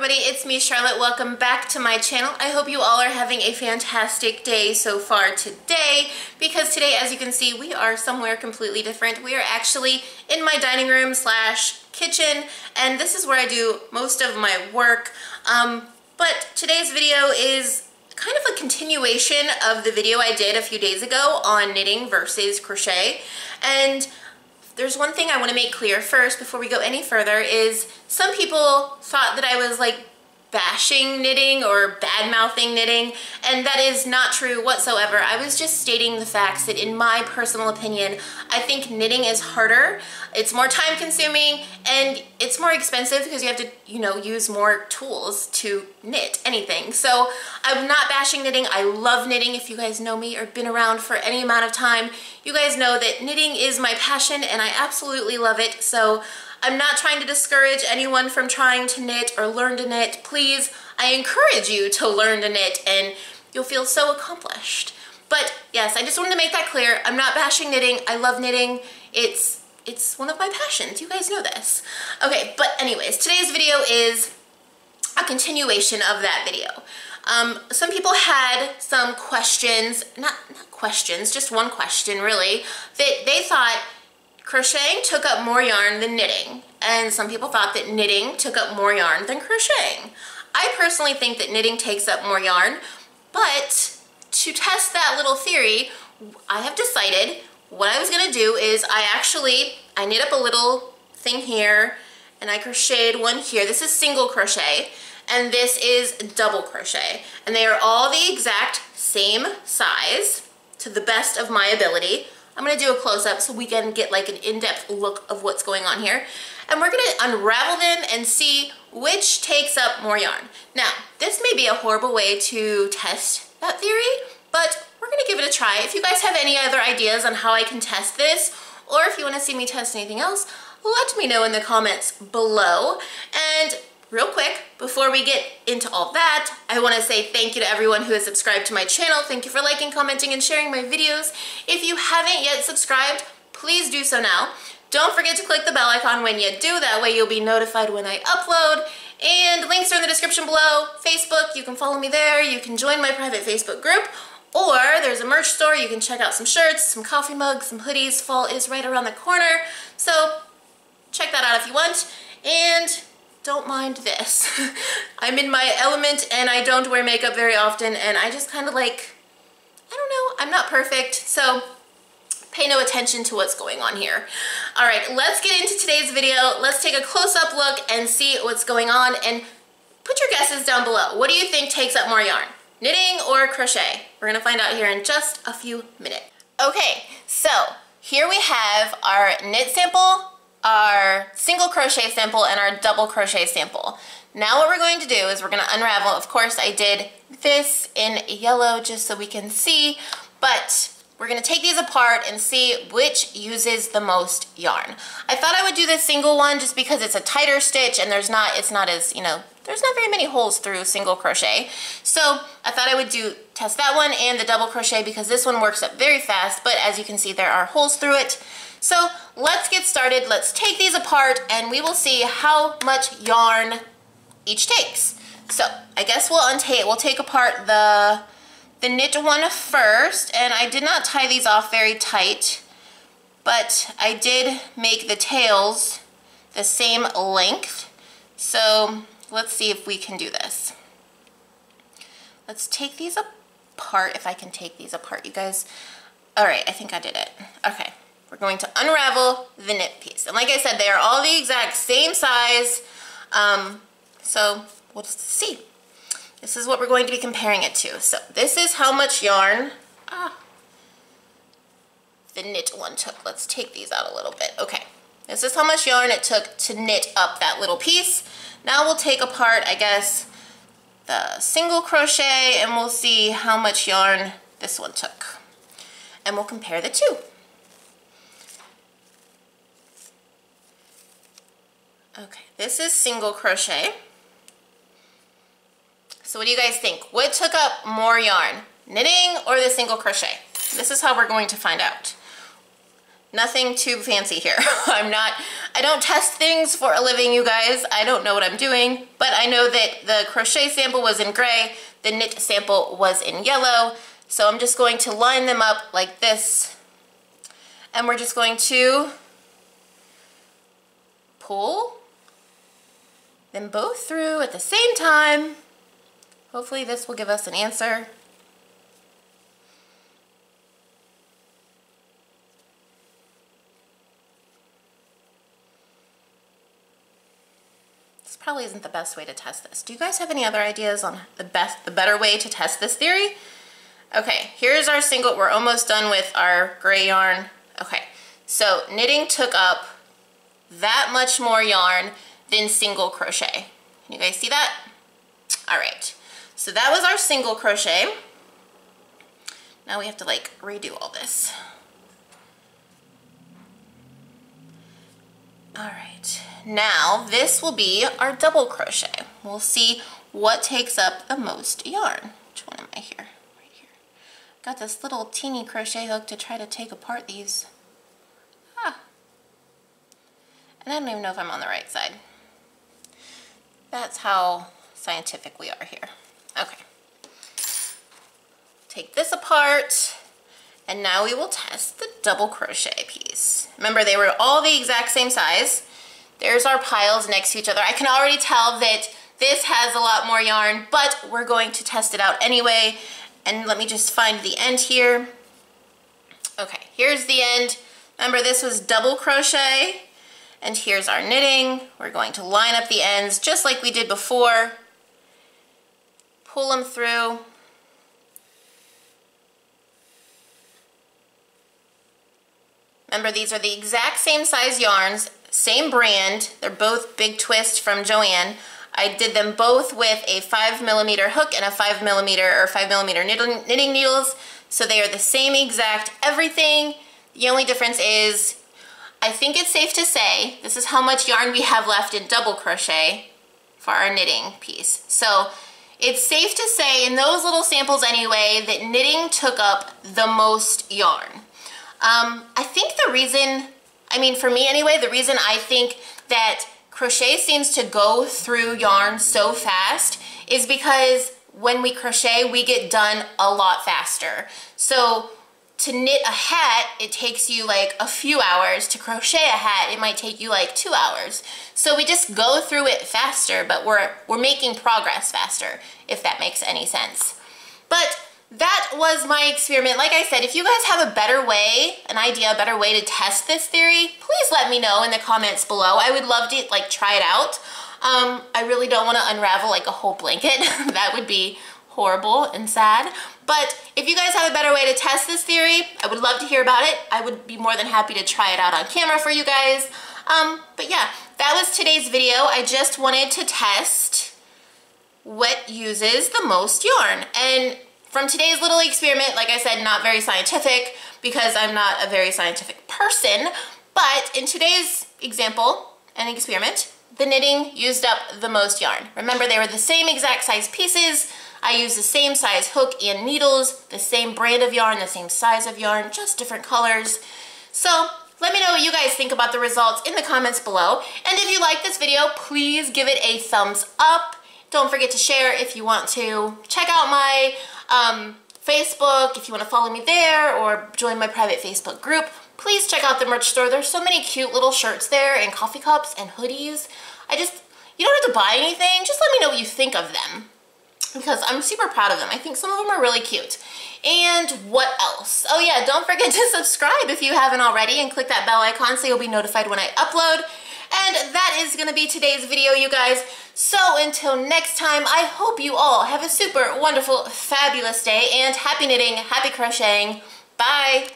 everybody, it's me Charlotte. Welcome back to my channel. I hope you all are having a fantastic day so far today, because today, as you can see, we are somewhere completely different. We are actually in my dining room slash kitchen, and this is where I do most of my work. But today's video is kind of a continuation of the video I did a few days ago on knitting versus crochet. And there's one thing I want to make clear first before we go any further is some people thought that I was like bashing knitting or bad-mouthing knitting, and that is not true whatsoever. I was just stating the facts that in my personal opinion, I think knitting is harder, it's more time-consuming, and it's more expensive because you have to, you know, use more tools to knit anything. So I'm not bashing knitting. I love knitting. If you guys know me or been around for any amount of time, you guys know that knitting is my passion and I absolutely love it. So I'm not trying to discourage anyone from trying to knit or learn to knit. Please, I encourage you to learn to knit and you'll feel so accomplished. But yes, I just wanted to make that clear. I'm not bashing knitting. I love knitting. It's one of my passions. You guys know this. Okay, but anyways, today's video is a continuation of that video. Some people had some questions, not questions, just one question really, that they thought crocheting took up more yarn than knitting, and some people thought that knitting took up more yarn than crocheting. I personally think that knitting takes up more yarn, but to test that little theory, I have decided what I was gonna do is I knit up a little thing here and I crocheted one here. This is single crochet and this is double crochet, and they are all the exact same size to the best of my ability. I'm gonna do a close-up so we can get like an in-depth look of what's going on here. And we're gonna unravel them and see which takes up more yarn. Now, this may be a horrible way to test that theory, but we're gonna give it a try. If you guys have any other ideas on how I can test this, or if you wanna see me test anything else, let me know in the comments below. And real quick, before we get into all that, I want to say thank you to everyone who has subscribed to my channel. Thank you for liking, commenting, and sharing my videos. If you haven't yet subscribed, please do so now. Don't forget to click the bell icon when you do, that way you'll be notified when I upload. And links are in the description below. Facebook, you can follow me there. You can join my private Facebook group. Or there's a merch store. You can check out some shirts, some coffee mugs, some hoodies. Fall is right around the corner. So check that out if you want. And don't mind this. I'm in my element and I don't wear makeup very often, and I just kind of like, I don't know, I'm not perfect, so pay no attention to what's going on here. All right, let's get into today's video. Let's take a close-up look and see what's going on, and put your guesses down below. What do you think takes up more yarn, knitting or crochet? We're gonna find out here in just a few minutes. Okay, so here we have our knit sample, our single crochet sample, and our double crochet sample. Now what we're going to do is we're going to unravel. Of course, I did this in yellow just so we can see, but we're going to take these apart and see which uses the most yarn. I thought I would do this single one just because it's a tighter stitch and it's not as, you know, there's not very many holes through single crochet. So I thought I would test that one and the double crochet because this one works up very fast, but as you can see, there are holes through it. So let's get started. Let's take these apart and we will see how much yarn each takes. So I guess we'll take apart the knit one first, and I did not tie these off very tight, but I did make the tails the same length. So let's see if we can do this. Let's take these apart, if I can take these apart, you guys. All right, I think I did it. Okay. We're going to unravel the knit piece. And like I said, they are all the exact same size. So we'll just see. This is what we're going to be comparing it to. So this is how much yarn the knit one took. Let's take these out a little bit. Okay, this is how much yarn it took to knit up that little piece. Now we'll take apart, I guess, the single crochet, and we'll see how much yarn this one took. And we'll compare the two. Okay, this is single crochet. So what do you guys think? What took up more yarn, knitting or the single crochet? This is how we're going to find out. Nothing too fancy here. I don't test things for a living, you guys. I don't know what I'm doing, but I know that the crochet sample was in gray, the knit sample was in yellow. So I'm just going to line them up like this, and we're just going to pull them both through at the same time. Hopefully this will give us an answer. Probably isn't the best way to test this. Do you guys have any other ideas on the better way to test this theory? Okay, here's our single. We're almost done with our gray yarn. Okay, so knitting took up that much more yarn than single crochet. Can you guys see that? All right, so that was our single crochet. Now we have to like redo all this. All right, now this will be our double crochet. We'll see what takes up the most yarn. Which one am I here? Right here. Got this little teeny crochet hook to try to take apart these. And I don't even know if I'm on the right side. That's how scientific we are here. Okay. Take this apart. And now we will test the double crochet piece. Remember, they were all the exact same size. There's our piles next to each other. I can already tell that this has a lot more yarn, but we're going to test it out anyway. And let me just find the end here. Okay, here's the end. Remember, this was double crochet. And here's our knitting. We're going to line up the ends just like we did before. Pull them through. Remember, these are the exact same size yarns, same brand. They're both Big Twist from Joann. I did them both with a 5mm hook and a 5mm or 5mm knitting needles. So they are the same exact everything. The only difference is, I think it's safe to say, this is how much yarn we have left in double crochet for our knitting piece. So it's safe to say in those little samples anyway that knitting took up the most yarn. I think the reason, I mean for me anyway, the reason I think that crochet seems to go through yarn so fast is because when we crochet, we get done a lot faster. So to knit a hat, it takes you like a few hours. To crochet a hat, it might take you like 2 hours. So we just go through it faster, but we're making progress faster, if that makes any sense. But that was my experiment. Like I said, if you guys have a better way, an idea, a better way to test this theory, please let me know in the comments below. I would love to like try it out. I really don't want to unravel like a whole blanket. That would be horrible and sad. But if you guys have a better way to test this theory, I would love to hear about it. I would be more than happy to try it out on camera for you guys. But yeah, that was today's video. I just wanted to test what uses the most yarn. And from today's little experiment, like I said, not very scientific because I'm not a very scientific person, but in today's example and experiment, the knitting used up the most yarn. Remember, they were the same exact size pieces. I used the same size hook and needles, the same brand of yarn, the same size of yarn, just different colors. So let me know what you guys think about the results in the comments below. And if you like this video, please give it a thumbs up. Don't forget to share if you want to. Check out my Facebook if you want to follow me there or join my private Facebook group. Please check out the merch store. There's so many cute little shirts there and coffee cups and hoodies. You don't have to buy anything. Just let me know what you think of them because I'm super proud of them. I think some of them are really cute. And what else? Oh yeah, don't forget to subscribe if you haven't already and click that bell icon so you'll be notified when I upload. And that is going to be today's video, you guys. So until next time, I hope you all have a super wonderful, fabulous day and happy knitting, happy crocheting. Bye!